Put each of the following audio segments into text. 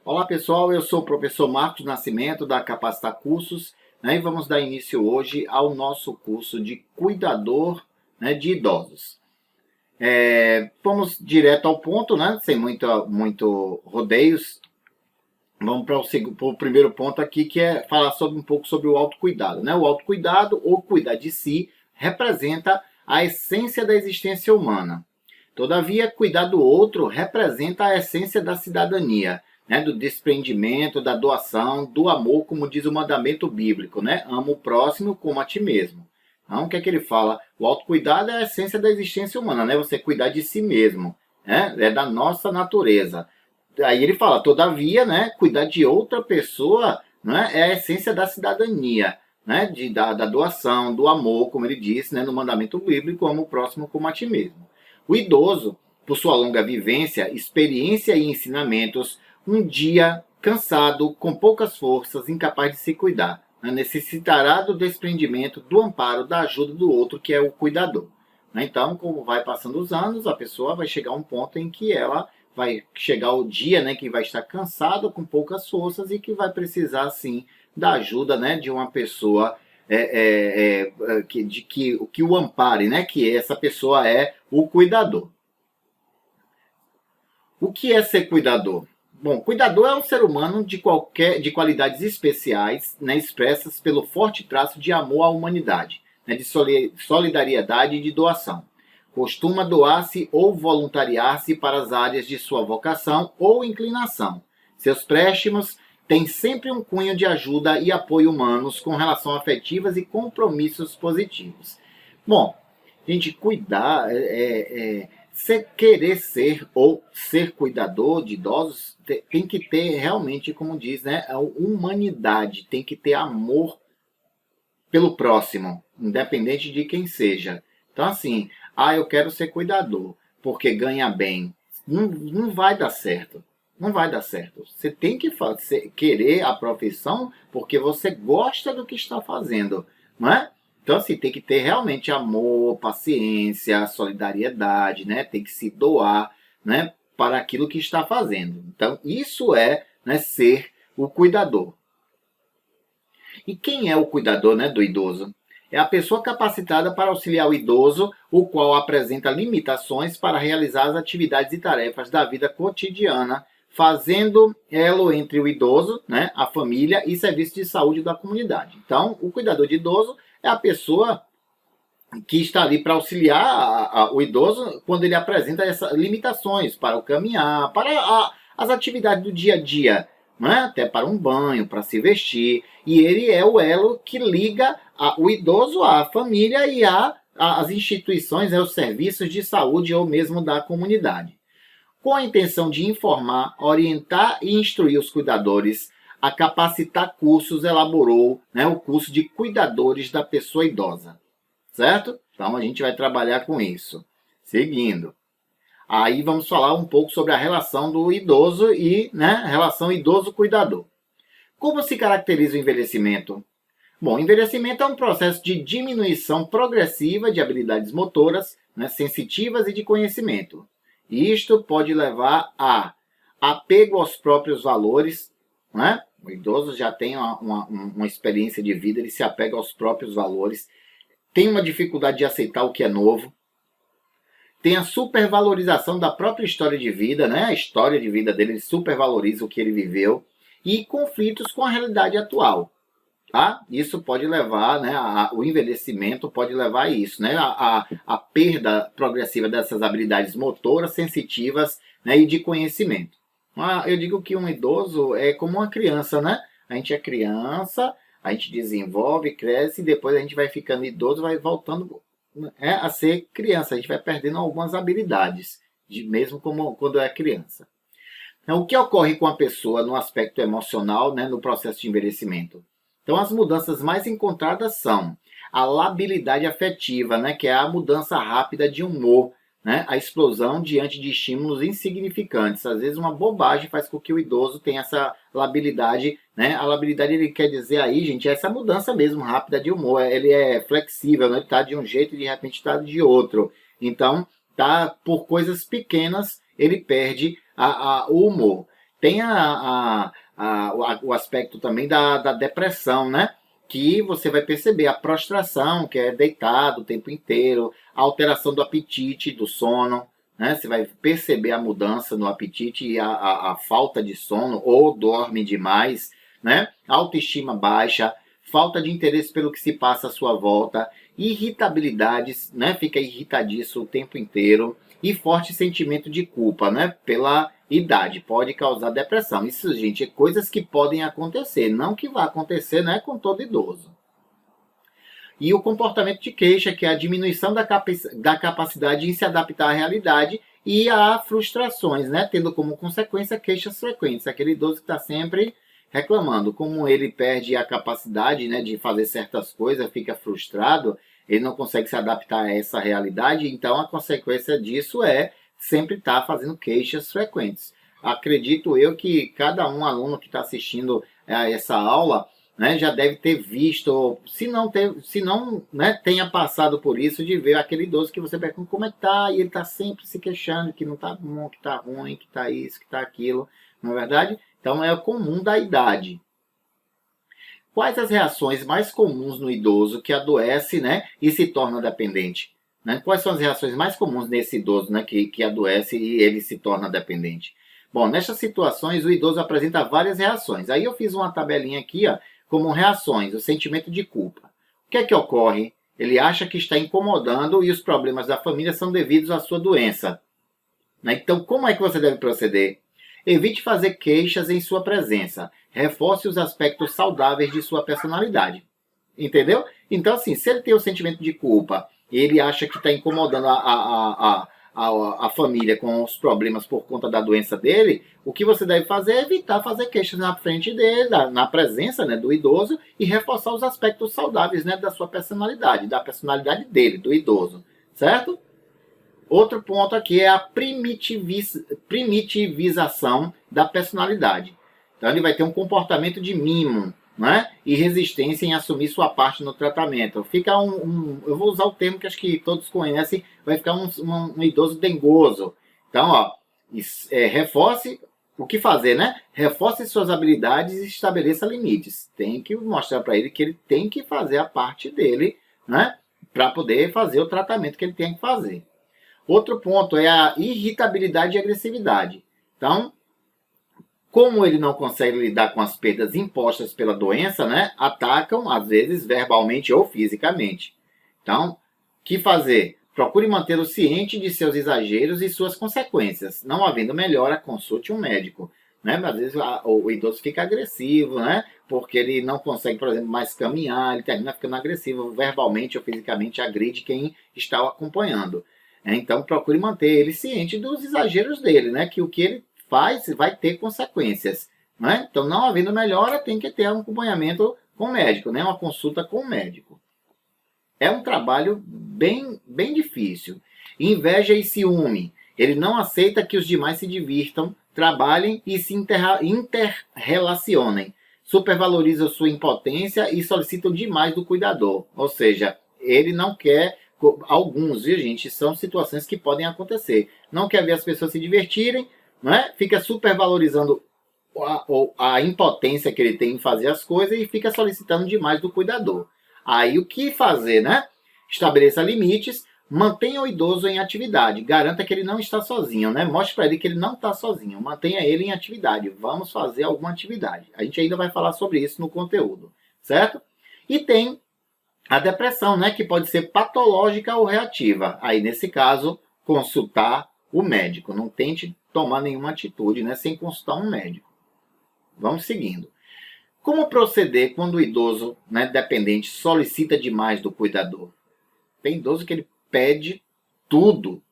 Olá pessoal, eu sou o professor Marcos Nascimento da Capacitar Cursos, né, e vamos dar início hoje ao nosso curso de cuidador, né, de idosos. Vamos direto ao ponto, né, sem muito rodeios. Vamos para o primeiro ponto aqui, que é falar um pouco sobre o autocuidado. Né? O autocuidado, ou cuidar de si, representa a essência da existência humana. Todavia, cuidar do outro representa a essência da cidadania, né? Do desprendimento, da doação, do amor, como diz o mandamento bíblico, né? Ama o próximo como a ti mesmo. Então, o que é que ele fala? O autocuidado é a essência da existência humana, né? Você cuidar de si mesmo, né? É da nossa natureza. Aí ele fala, todavia, né? Cuidar de outra pessoa, né? É a essência da cidadania, né? Da doação, do amor, como ele disse, né? No mandamento bíblico, ama o próximo como a ti mesmo. O idoso, por sua longa vivência, experiência e ensinamentos, um dia cansado, com poucas forças, incapaz de se cuidar, né? Necessitará do desprendimento, do amparo, da ajuda do outro, que é o cuidador. Então, como vai passando os anos, a pessoa vai chegar a um ponto em que ela vai chegar o dia, né, que vai estar cansado, com poucas forças e que vai precisar, sim, da ajuda, né, de uma pessoa que o ampare, né, que essa pessoa é o cuidador. O que é ser cuidador? Bom, cuidador é um ser humano de qualidades especiais, né, expressas pelo forte traço de amor à humanidade, né, de solidariedade e de doação. Costuma doar-se ou voluntariar-se para as áreas de sua vocação ou inclinação. Seus préstimos têm sempre um cunho de ajuda e apoio humanos com relação afetivas e compromissos positivos. Bom, gente, cuidar, querer ser ou ser cuidador de idosos tem que ter realmente, como diz, né, a humanidade, tem que ter amor pelo próximo, independente de quem seja. Então, assim, eu quero ser cuidador porque ganha bem. Não vai dar certo. Não vai dar certo. Você tem que querer a profissão porque você gosta do que está fazendo, não é? Então, assim, tem que ter realmente amor, paciência, solidariedade, né? Tem que se doar, né, para aquilo que está fazendo. Então, isso é, né, ser o cuidador. E quem é o cuidador, né, do idoso? É a pessoa capacitada para auxiliar o idoso, o qual apresenta limitações para realizar as atividades e tarefas da vida cotidiana, fazendo elo entre o idoso, né, a família e serviços de saúde da comunidade. Então, o cuidador de idoso é a pessoa que está ali para auxiliar o idoso quando ele apresenta essas limitações para o caminhar, para as atividades do dia a dia, né? Até para um banho, para se vestir. E ele é o elo que liga o idoso à família e às instituições, aos serviços de saúde ou mesmo da comunidade. Com a intenção de informar, orientar e instruir os cuidadores, a Capacitar Cursos elaborou, né, o curso de cuidadores da pessoa idosa. Certo? Então a gente vai trabalhar com isso. Seguindo. Aí vamos falar um pouco sobre a relação do idoso e, né, relação idoso-cuidador. Como se caracteriza o envelhecimento? Bom, envelhecimento é um processo de diminuição progressiva de habilidades motoras, né, sensitivas e de conhecimento. Isto pode levar a apego aos próprios valores, né? O idoso já tem uma experiência de vida, ele se apega aos próprios valores, tem uma dificuldade de aceitar o que é novo, tem a supervalorização da própria história de vida, né? A história de vida dele, ele supervaloriza o que ele viveu, e conflitos com a realidade atual. Tá? Isso pode levar, né, o envelhecimento pode levar a isso, né, a perda progressiva dessas habilidades motoras, sensitivas, né, e de conhecimento. Eu digo que um idoso é como uma criança, né? A gente é criança, a gente desenvolve, cresce, e depois a gente vai ficando idoso, vai voltando a ser criança. A gente vai perdendo algumas habilidades, mesmo como quando é criança. Então, o que ocorre com a pessoa no aspecto emocional, né, no processo de envelhecimento? Então, as mudanças mais encontradas são a labilidade afetiva, né, que é a mudança rápida de humor, né, a explosão diante de estímulos insignificantes. Às vezes, uma bobagem faz com que o idoso tenha essa labilidade. Né? A labilidade, ele quer dizer aí, gente, é essa mudança mesmo rápida de humor. Ele é flexível, né? Ele está de um jeito e de repente está de outro. Então, por coisas pequenas, ele perde o humor. Tem o aspecto também da depressão, né? Que você vai perceber a prostração, que é deitado o tempo inteiro, a alteração do apetite, do sono, né? Você vai perceber a mudança no apetite e a falta de sono, ou dorme demais, né? Autoestima baixa, falta de interesse pelo que se passa à sua volta, irritabilidades, né? Fica irritadiço o tempo inteiro e forte sentimento de culpa, né? Pela idade, pode causar depressão. Isso, gente, é coisas que podem acontecer, não que vai acontecer, né, com todo idoso. E o comportamento de queixa, que é a diminuição da capacidade em se adaptar à realidade e a frustrações, né, tendo como consequência queixas frequentes. Aquele idoso que está sempre reclamando, como ele perde a capacidade, né, de fazer certas coisas, fica frustrado, ele não consegue se adaptar a essa realidade, então a consequência disso é sempre estar fazendo queixas frequentes. Acredito eu que cada aluno que está assistindo a essa aula, né, já deve ter visto, se não, né, tenha passado por isso, de ver aquele idoso que você pergunta como é que tá, e ele está sempre se queixando que não está bom, que está ruim, que está isso, que está aquilo, não é verdade? Então é comum da idade. Quais as reações mais comuns no idoso que adoece, né, e se torna dependente? Né? Quais são as reações mais comuns nesse idoso, né, que adoece e ele se torna dependente? Bom, nessas situações o idoso apresenta várias reações. Aí eu fiz uma tabelinha aqui, ó, como reações, o sentimento de culpa. O que é que ocorre? Ele acha que está incomodando e os problemas da família são devidos à sua doença. Né? Então, como é que você deve proceder? Evite fazer queixas em sua presença. Reforce os aspectos saudáveis de sua personalidade. Entendeu? Então, assim, se ele tem o sentimento de culpa e ele acha que está incomodando a família com os problemas por conta da doença dele, o que você deve fazer é evitar fazer queixas na frente dele, na presença, né, do idoso, e reforçar os aspectos saudáveis, né, da sua personalidade, da personalidade dele, do idoso. Certo? Outro ponto aqui é a primitivização da personalidade. Então ele vai ter um comportamento de mimo, né? E resistência em assumir sua parte no tratamento. Fica eu vou usar o termo que acho que todos conhecem, vai ficar um idoso dengoso. Então, ó, reforce o que fazer, né? Reforce suas habilidades e estabeleça limites. Tem que mostrar para ele que ele tem que fazer a parte dele, né? Para poder fazer o tratamento que ele tem que fazer. Outro ponto é a irritabilidade e agressividade. Então, como ele não consegue lidar com as perdas impostas pela doença, né, atacam, às vezes, verbalmente ou fisicamente. Então, o que fazer? Procure mantê-lo ciente de seus exageros e suas consequências. Não havendo melhora, consulte um médico. Né? Às vezes o idoso fica agressivo, né? Porque ele não consegue, por exemplo, mais caminhar, ele termina ficando agressivo, verbalmente ou fisicamente agride quem está o acompanhando. Então, procure manter ele ciente dos exageros dele, né? Que o que ele faz vai ter consequências. Né? Então, não havendo melhora, tem que ter um acompanhamento com o médico, né? Uma consulta com o médico. É um trabalho bem difícil. Inveja e ciúme. Ele não aceita que os demais se divirtam, trabalhem e se interrelacionem. Supervaloriza sua impotência e solicitam demais do cuidador. Ou seja, ele não quer... Alguns, viu, gente? São situações que podem acontecer. Não quer ver as pessoas se divertirem, né? Fica supervalorizando a impotência que ele tem em fazer as coisas e fica solicitando demais do cuidador. Aí o que fazer, né? Estabeleça limites, mantenha o idoso em atividade, garanta que ele não está sozinho, né? Mostre para ele que ele não está sozinho, mantenha ele em atividade. Vamos fazer alguma atividade. A gente ainda vai falar sobre isso no conteúdo, certo? E tem a depressão, né, que pode ser patológica ou reativa. Aí, nesse caso, consultar o médico. Não tente tomar nenhuma atitude, né, sem consultar um médico. Vamos seguindo. Como proceder quando o idoso, né, dependente solicita demais do cuidador? Tem idoso que ele pede tudo.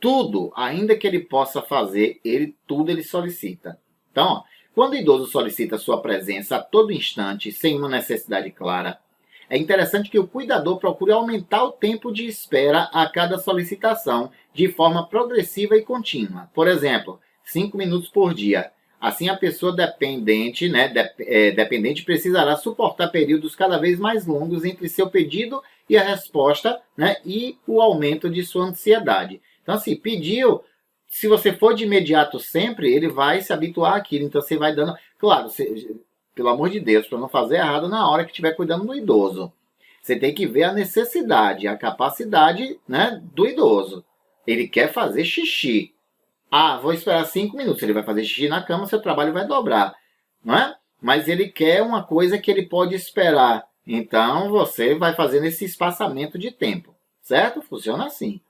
Tudo. Ainda que ele possa fazer, tudo ele solicita. Então, ó, quando o idoso solicita sua presença a todo instante, sem uma necessidade clara, é interessante que o cuidador procure aumentar o tempo de espera a cada solicitação de forma progressiva e contínua. Por exemplo, 5 minutos por dia. Assim, a pessoa dependente, né, dependente precisará suportar períodos cada vez mais longos entre seu pedido e a resposta, né, e o aumento de sua ansiedade. Então, assim, pediu se você for de imediato sempre, ele vai se habituar àquilo. Então você vai dando. Claro, pelo amor de Deus, para não fazer errado na hora que estiver cuidando do idoso. Você tem que ver a necessidade, a capacidade, né, do idoso. Ele quer fazer xixi. Ah, vou esperar 5 minutos. Ele vai fazer xixi na cama, seu trabalho vai dobrar. Não é? Mas ele quer uma coisa que ele pode esperar. Então você vai fazendo esse espaçamento de tempo. Certo? Funciona assim.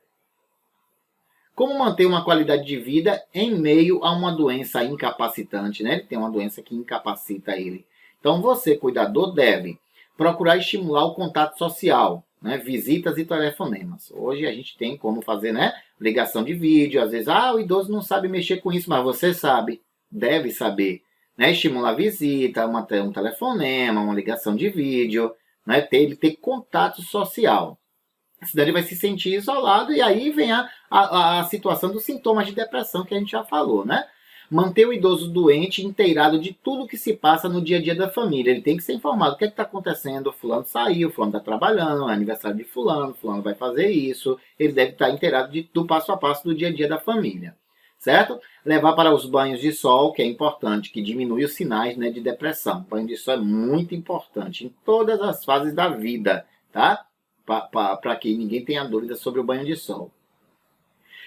Como manter uma qualidade de vida em meio a uma doença incapacitante, né? Ele tem uma doença que incapacita ele. Então você, cuidador, deve procurar estimular o contato social, né? Visitas e telefonemas. Hoje a gente tem como fazer, né? Ligação de vídeo. Às vezes, o idoso não sabe mexer com isso, mas você sabe, deve saber, né? Estimular visita, um telefonema, uma ligação de vídeo, né? Ele ter contato social. Senão ele vai se sentir isolado e aí vem a situação dos sintomas de depressão que a gente já falou, né? Manter o idoso doente inteirado de tudo que se passa no dia a dia da família. Ele tem que ser informado. O que é que está acontecendo? Fulano saiu, fulano está trabalhando, é aniversário de fulano, fulano vai fazer isso. Ele deve estar inteirado do passo a passo do dia a dia da família. Certo? Levar para os banhos de sol, que é importante, que diminui os sinais, né, de depressão. Banho de sol é muito importante em todas as fases da vida, tá? Para que ninguém tenha dúvida sobre o banho de sol.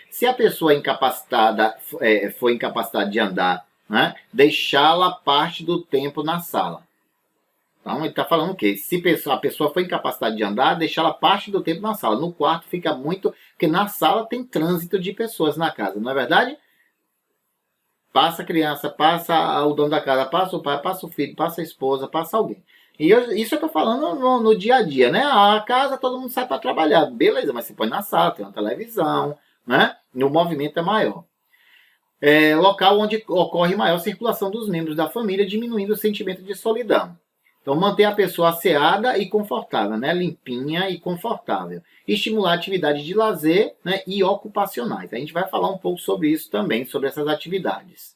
Se a pessoa incapacitada for incapacitada de andar, né, deixá-la parte do tempo na sala. Então ele está falando o quê? Se a pessoa for incapacitada de andar, deixá-la parte do tempo na sala. No quarto fica muito... Porque na sala tem trânsito de pessoas na casa, não é verdade? Passa a criança, passa o dono da casa, passa o pai, passa o filho, passa a esposa, passa alguém. E isso eu estou falando no dia a dia, né? A casa todo mundo sai para trabalhar, beleza, mas você põe na sala, tem uma televisão, né? O movimento é maior. Local onde ocorre maior circulação dos membros da família, diminuindo o sentimento de solidão. Então, manter a pessoa asseada e confortável, né? Limpinha e confortável. Estimular atividades de lazer, né? E ocupacionais. A gente vai falar um pouco sobre isso também, sobre essas atividades.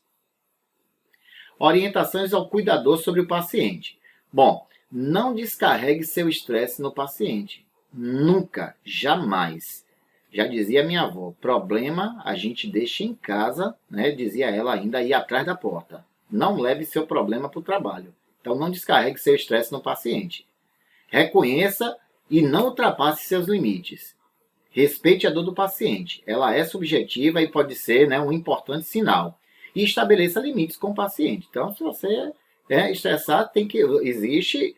Orientações ao cuidador sobre o paciente. Bom, não descarregue seu estresse no paciente. Nunca, jamais. Já dizia minha avó, problema a gente deixa em casa, né? Dizia ela ainda, ir atrás da porta. Não leve seu problema para o trabalho. Então não descarregue seu estresse no paciente. Reconheça e não ultrapasse seus limites. Respeite a dor do paciente. Ela é subjetiva e pode ser, né, um importante sinal. E estabeleça limites com o paciente. Então, se você estressar, existe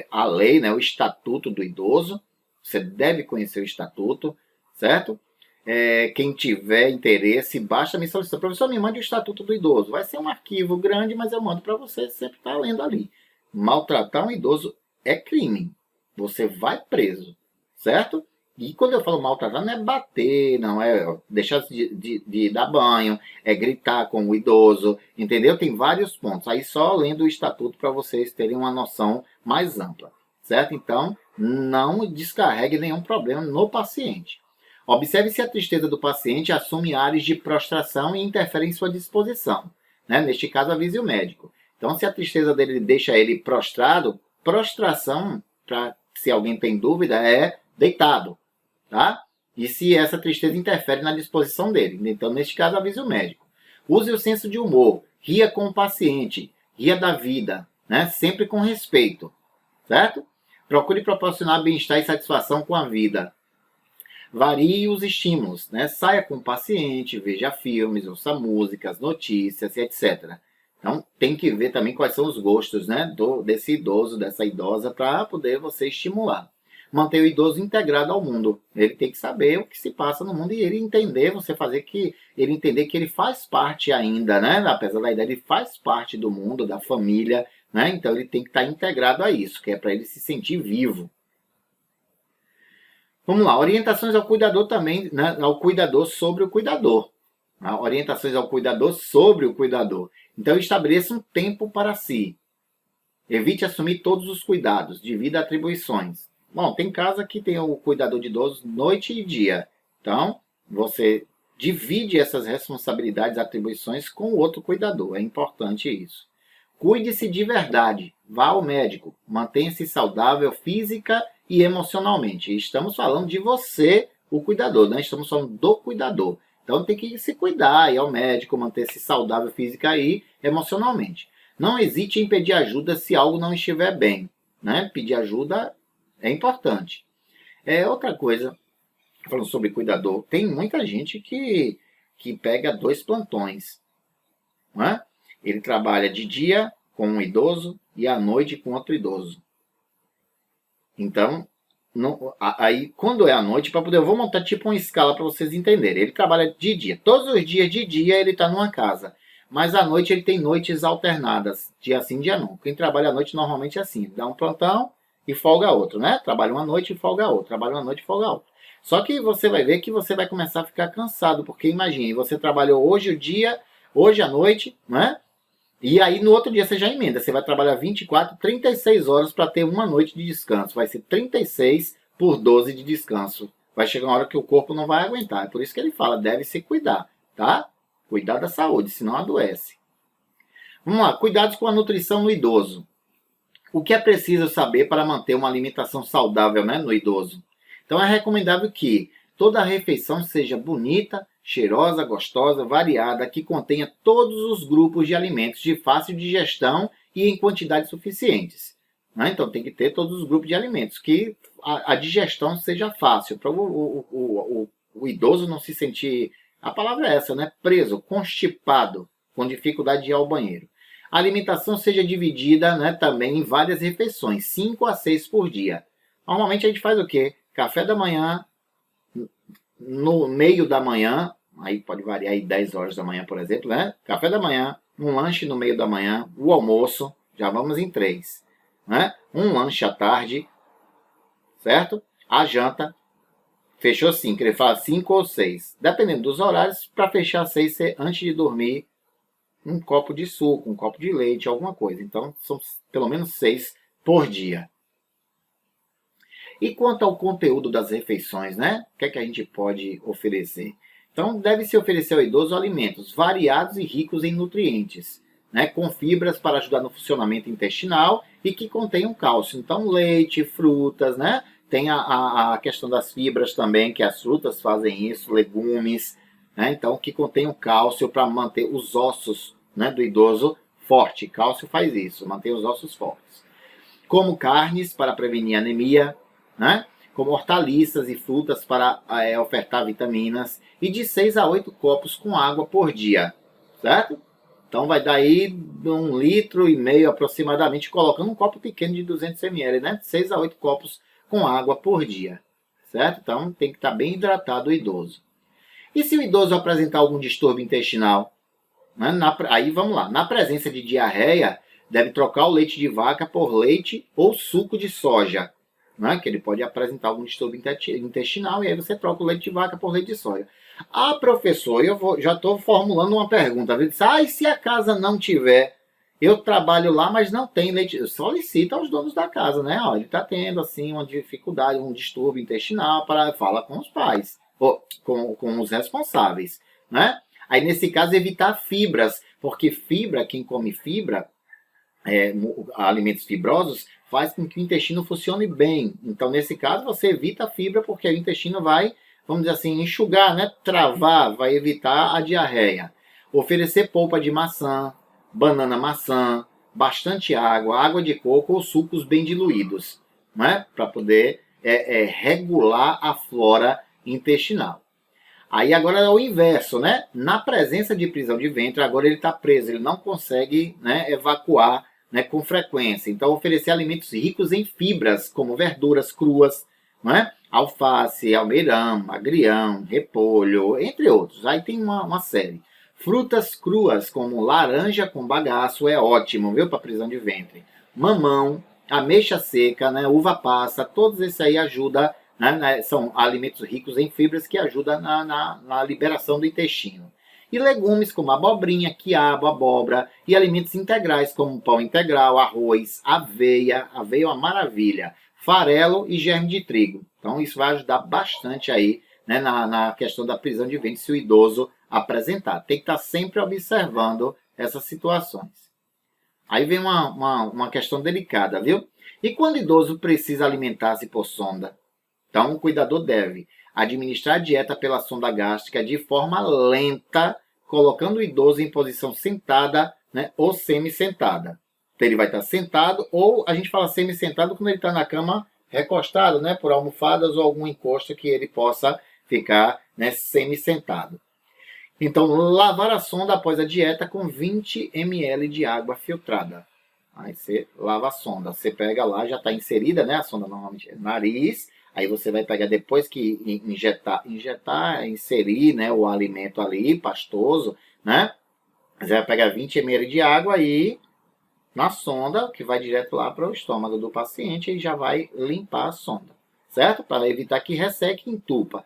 a lei, né, o estatuto do idoso. Você deve conhecer o estatuto, certo? Quem tiver interesse, basta me solicitar. Professor, me mande o estatuto do idoso. Vai ser um arquivo grande, mas eu mando para você sempre estar lendo ali. Maltratar um idoso é crime. Você vai preso, certo? E quando eu falo maltratar, não é bater, não é deixar de dar banho, é gritar com o idoso, entendeu? Tem vários pontos. Aí só lendo o estatuto para vocês terem uma noção mais ampla, certo? Então, não descarregue nenhum problema no paciente. Observe se a tristeza do paciente assume áreas de prostração e interfere em sua disposição. Né? Neste caso, avise o médico. Então, se a tristeza dele deixa ele prostrado, prostração, se alguém tem dúvida, é deitado. Tá? E se essa tristeza interfere na disposição dele. Então, neste caso, avise o médico. Use o senso de humor. Ria com o paciente. Ria da vida. Né? Sempre com respeito. Certo? Procure proporcionar bem-estar e satisfação com a vida. Varie os estímulos, né? Saia com o paciente, veja filmes, ouça músicas, notícias, etc. Então, tem que ver também quais são os gostos, né, desse idoso, dessa idosa, para poder você estimular. Manter o idoso integrado ao mundo. Ele tem que saber o que se passa no mundo e ele entender, você fazer que ele entender que ele faz parte ainda, né? Apesar da idade, ele faz parte do mundo, da família, né? Então, ele tem que estar integrado a isso, que é para ele se sentir vivo. Vamos lá, orientações ao cuidador também, né, ao cuidador sobre o cuidador. Orientações ao cuidador sobre o cuidador. Então, estabeleça um tempo para si. Evite assumir todos os cuidados, divida atribuições. Bom, tem casa que tem o cuidador de idosos noite e dia. Então, você divide essas responsabilidades, atribuições com o outro cuidador. É importante isso. Cuide-se de verdade. Vá ao médico. Mantenha-se saudável física e emocionalmente. Estamos falando de você, o cuidador, né? Estamos falando do cuidador. Então tem que se cuidar, ir ao médico, manter-se saudável física e emocionalmente. Não hesite em pedir ajuda se algo não estiver bem, né? Pedir ajuda é importante. Outra coisa, falando sobre cuidador, tem muita gente que pega 2 plantões, não é? Ele trabalha de dia com um idoso e à noite com outro idoso. Então, aí quando é à noite, eu vou montar tipo uma escala para vocês entenderem. Ele trabalha de dia. Todos os dias de dia ele está numa casa. Mas à noite ele tem noites alternadas. Dia sim, dia não. Quem trabalha à noite normalmente é assim. Dá um plantão e folga outro, né? Trabalha uma noite e folga outro. Trabalha uma noite e folga outro. Só que você vai ver que você vai começar a ficar cansado. Porque imagine, você trabalhou hoje o dia, hoje à noite, né? E aí no outro dia você já emenda. Você vai trabalhar 24, 36 horas para ter uma noite de descanso. Vai ser 36 por 12 de descanso. Vai chegar uma hora que o corpo não vai aguentar. É por isso que ele fala, deve se cuidar, tá? Cuidar da saúde, senão adoece. Vamos lá, cuidados com a nutrição no idoso. O que é preciso saber para manter uma alimentação saudável, né, no idoso? Então é recomendável que toda a refeição seja bonita, cheirosa, gostosa, variada, que contenha todos os grupos de alimentos de fácil digestão e em quantidades suficientes. Né? Então tem que ter todos os grupos de alimentos, que a digestão seja fácil, para o idoso não se sentir, a palavra é essa, né? Preso, constipado, com dificuldade de ir ao banheiro. A alimentação seja dividida, né, também em várias refeições, 5 a 6 por dia. Normalmente a gente faz o quê? Café da manhã, no meio da manhã, aí pode variar aí 10 horas da manhã, por exemplo, né? Café da manhã, um lanche no meio da manhã, o almoço, já vamos em 3, né? Um lanche à tarde, certo? A janta, fechou 5, ele fala 5 ou 6. Dependendo dos horários, para fechar 6, antes de dormir, um copo de suco, um copo de leite, alguma coisa. Então, são pelo menos 6 por dia. E quanto ao conteúdo das refeições, né? O que é que a gente pode oferecer? Então, deve-se oferecer ao idoso alimentos variados e ricos em nutrientes, né? Com fibras para ajudar no funcionamento intestinal e que contenham cálcio. Então, leite, frutas, né? Tem a questão das fibras também, que as frutas fazem isso, legumes, né? Então, que contenham cálcio para manter os ossos, né, do idoso forte. Cálcio faz isso, mantém os ossos fortes. Como carnes para prevenir anemia, né? Como hortaliças e frutas para ofertar vitaminas, e de 6 a 8 copos com água por dia, certo? Então vai dar aí 1,5 litro aproximadamente, colocando um copo pequeno de 200 ml, né? 6 a 8 copos com água por dia, certo? Então tem que estar bem hidratado o idoso. E se o idoso apresentar algum distúrbio intestinal? Né? Aí vamos lá, na presença de diarreia, deve trocar o leite de vaca por leite ou suco de soja, né? Que ele pode apresentar algum distúrbio intestinal, e aí você troca o leite de vaca por leite de soja. Ah, professor, já estou formulando uma pergunta. Ele diz, e se a casa não tiver? Eu trabalho lá, mas não tem leite. Solicita aos donos da casa, né? Ele está tendo assim uma dificuldade, um distúrbio intestinal, fala com os pais, ou com os responsáveis, né? Aí nesse caso evitar fibras, porque fibra, quem come fibra, alimentos fibrosos, faz com que o intestino funcione bem. Então, nesse caso, você evita a fibra, porque o intestino vai, vamos dizer assim, enxugar, né? Travar, vai evitar a diarreia. Oferecer polpa de maçã, banana maçã, bastante água, água de coco ou sucos bem diluídos, né? Para poder regular a flora intestinal. Aí agora é o inverso, né? Na presença de prisão de ventre, agora ele está preso, ele não consegue, né, evacuar, né, com frequência. Então, oferecer alimentos ricos em fibras, como verduras cruas, né? Alface, almeirão, agrião, repolho, entre outros. Aí tem uma série. Frutas cruas, como laranja com bagaço, é ótimo, viu, para prisão de ventre. Mamão, ameixa seca, né, uva passa, todos esses aí ajudam, né, são alimentos ricos em fibras que ajudam na liberação do intestino. E legumes como abobrinha, quiabo, abóbora, e alimentos integrais como pão integral, arroz, aveia é uma maravilha, farelo e germe de trigo. Então isso vai ajudar bastante aí, né, na questão da prisão de ventre se o idoso apresentar. Tem que estar sempre observando essas situações. Aí vem uma questão delicada, viu? E quando o idoso precisa alimentar-se por sonda? Então, o cuidador deve administrar a dieta pela sonda gástrica de forma lenta, colocando o idoso em posição sentada, né, ou semi-sentada. Então, ele vai estar sentado, ou a gente fala semi-sentado quando ele está na cama recostado, né, por almofadas ou algum encosto que ele possa ficar, né, semi-sentado. Então, lavar a sonda após a dieta com 20 ml de água filtrada. Aí você lava a sonda. Você pega lá, já está inserida, né? A sonda normalmente é nariz. Aí você vai pegar depois que inserir, né, o alimento ali, pastoso, né? Você vai pegar 20 ml de água aí na sonda, que vai direto lá para o estômago do paciente e já vai limpar a sonda, certo? Para evitar que resseque e entupa.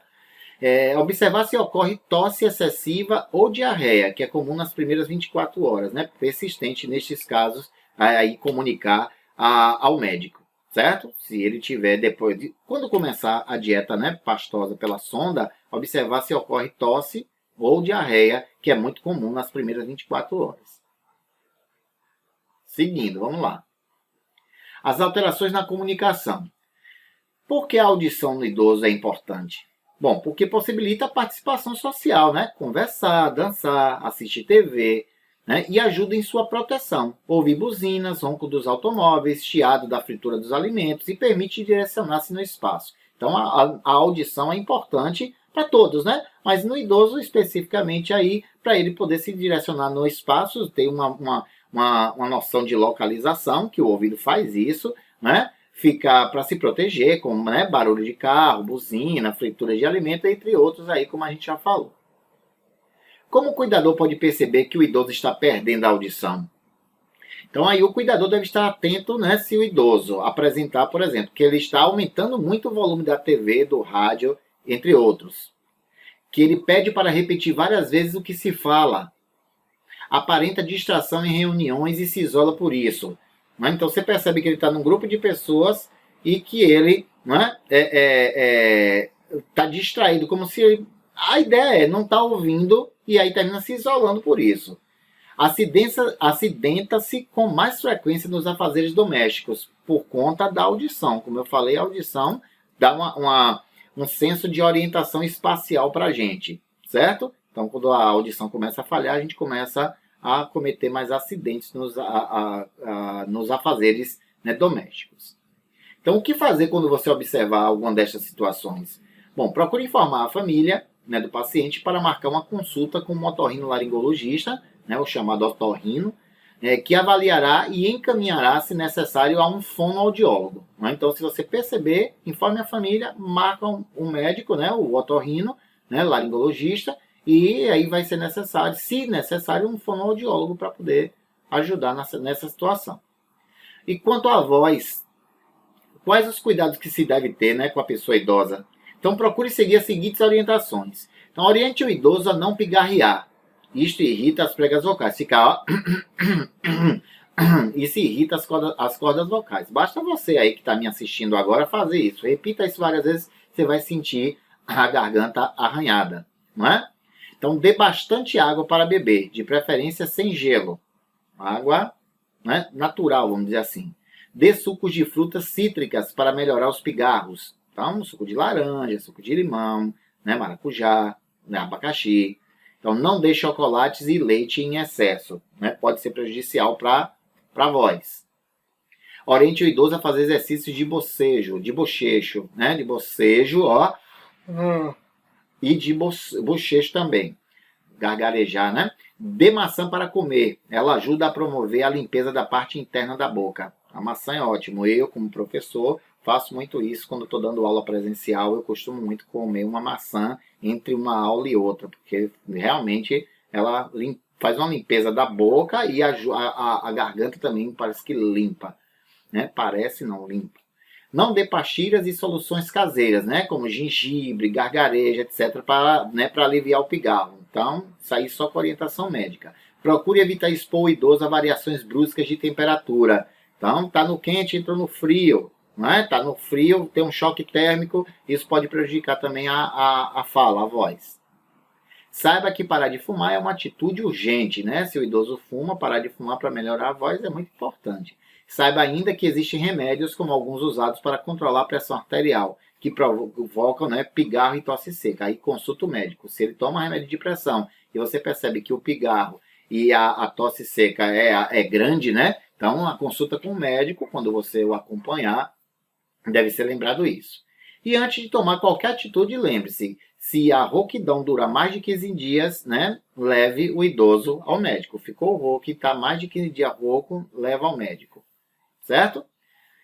Observar se ocorre tosse excessiva ou diarreia, que é comum nas primeiras 24 horas, né? Persistente nestes casos, aí comunicar ao médico, certo? Se ele tiver depois de, quando começar a dieta, né, pastosa pela sonda, observar se ocorre tosse ou diarreia, que é muito comum nas primeiras 24 horas. Seguindo, vamos lá. As alterações na comunicação. Por que a audição no idoso é importante? Bom, porque possibilita a participação social, né? Conversar, dançar, assistir TV, né? E ajuda em sua proteção. Ouvir buzinas, ronco dos automóveis, chiado da fritura dos alimentos e permite direcionar-se no espaço. Então, a audição é importante para todos, né? Mas no idoso, especificamente, aí, para ele poder se direcionar no espaço, ter uma noção de localização, que o ouvido faz isso, né? Ficar para se proteger, como, né, barulho de carro, buzina, fritura de alimento, entre outros aí, como a gente já falou. Como o cuidador pode perceber que o idoso está perdendo a audição? Então aí o cuidador deve estar atento, né, se o idoso apresentar, por exemplo, que ele está aumentando muito o volume da TV, do rádio, entre outros. Que ele pede para repetir várias vezes o que se fala. Aparenta distração em reuniões e se isola por isso. Né? Então você percebe que ele está num grupo de pessoas e que ele, né, está distraído, como se a ideia é não estar ouvindo e aí termina se isolando por isso. Acidenta-se com mais frequência nos afazeres domésticos por conta da audição. Como eu falei, a audição dá um senso de orientação espacial para a gente, certo? Então, quando a audição começa a falhar, a gente começa a cometer mais acidentes nos afazeres, né, domésticos. Então, o que fazer quando você observar alguma destas situações? Bom, procure informar a família, né, do paciente para marcar uma consulta com um otorrinolaringologista, né, o chamado otorrino, que avaliará e encaminhará, se necessário, a um fonoaudiólogo. Né? Então, se você perceber, informe a família, marca um médico, né, o otorrino, né, laringologista, e aí vai ser necessário, se necessário, um fonoaudiólogo para poder ajudar nessa situação. E quanto à voz, quais os cuidados que se deve ter, né, com a pessoa idosa? Então, procure seguir as seguintes orientações. Então, oriente o idoso a não pigarrear. Isto irrita as pregas vocais. Fica, ó, isso irrita as cordas vocais. Basta você aí que está me assistindo agora fazer isso. Repita isso várias vezes, você vai sentir a garganta arranhada, não é? Então, dê bastante água para beber, de preferência sem gelo. Água, né, natural, vamos dizer assim. Dê sucos de frutas cítricas para melhorar os pigarros. Então, suco de laranja, suco de limão, né, maracujá, né, abacaxi. Então, não dê chocolates e leite em excesso. Né, pode ser prejudicial para a voz. Oriente o idoso a fazer exercícios de bochecho, né, de bocejo, ó. E de bochecho também. Gargarejar, né? Dê maçã para comer. Ela ajuda a promover a limpeza da parte interna da boca. A maçã é ótimo. Eu, como professor, faço muito isso quando estou dando aula presencial. Eu costumo muito comer uma maçã entre uma aula e outra, porque realmente ela faz uma limpeza da boca e a garganta também parece que limpa. Né? Parece não, limpa. Não dê pastilhas e soluções caseiras, né? Como gengibre, gargarejo, etc., para aliviar o pigarro. Então, sair só com orientação médica. Procure evitar expor o idoso a variações bruscas de temperatura. Então, tá no quente, entrou no frio. Né? Tá no frio, tem um choque térmico, isso pode prejudicar também a fala, a voz. Saiba que parar de fumar é uma atitude urgente, né? Se o idoso fuma, parar de fumar para melhorar a voz é muito importante. Saiba ainda que existem remédios, como alguns usados para controlar a pressão arterial, que provocam, né, pigarro e tosse seca. Aí consulta o médico. Se ele toma remédio de pressão e você percebe que o pigarro e a tosse seca é grande, né? Então, a consulta com o médico, quando você o acompanhar, deve ser lembrado isso. E antes de tomar qualquer atitude, lembre-se, se a rouquidão dura mais de 15 dias, né, leve o idoso ao médico. Ficou rouco e está mais de 15 dias rouco, leva ao médico. Certo?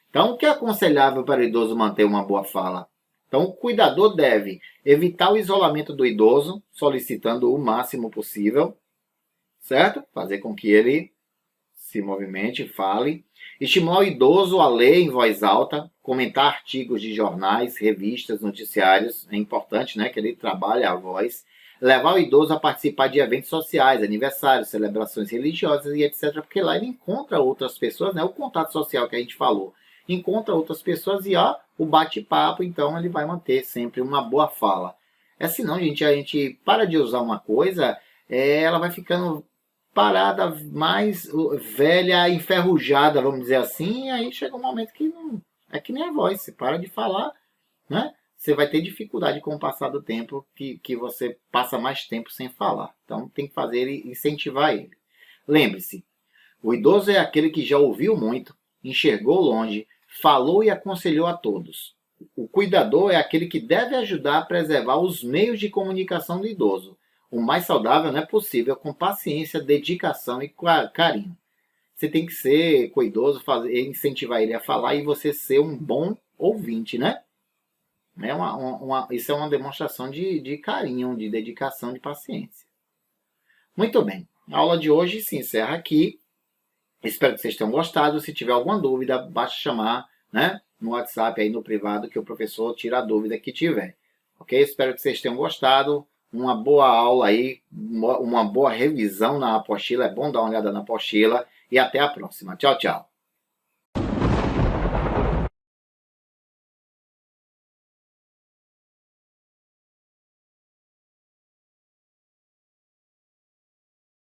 Então, o que é aconselhável para o idoso manter uma boa fala? Então, o cuidador deve evitar o isolamento do idoso, solicitando o máximo possível, certo? Fazer com que ele se movimente, fale. Estimular o idoso a ler em voz alta, comentar artigos de jornais, revistas, noticiários. É importante, né, que ele trabalhe a voz. Levar o idoso a participar de eventos sociais, aniversários, celebrações religiosas e etc. Porque lá ele encontra outras pessoas, né, o contato social que a gente falou. Encontra outras pessoas e o bate-papo, então ele vai manter sempre uma boa fala. Senão, gente, a gente para de usar uma coisa, ela vai ficando parada, mais velha, enferrujada, vamos dizer assim, e aí chega um momento que não. É que nem a voz, você para de falar, né? Você vai ter dificuldade com o passar do tempo, que você passa mais tempo sem falar. Então tem que fazer ele, incentivar ele. Lembre-se, o idoso é aquele que já ouviu muito, enxergou longe, falou e aconselhou a todos. O cuidador é aquele que deve ajudar a preservar os meios de comunicação do idoso, o mais saudável, né, possível, com paciência, dedicação e carinho. Você tem que ser cuidadoso, incentivar ele a falar e você ser um bom ouvinte, né? Isso é uma demonstração de carinho, de dedicação, de paciência. Muito bem. A aula de hoje se encerra aqui. Espero que vocês tenham gostado. Se tiver alguma dúvida, basta chamar, né, no WhatsApp aí no privado que o professor tira a dúvida que tiver. Ok? Espero que vocês tenham gostado. Uma boa aula aí, uma boa revisão na apostila. É bom dar uma olhada na apostila. E até a próxima. Tchau, tchau.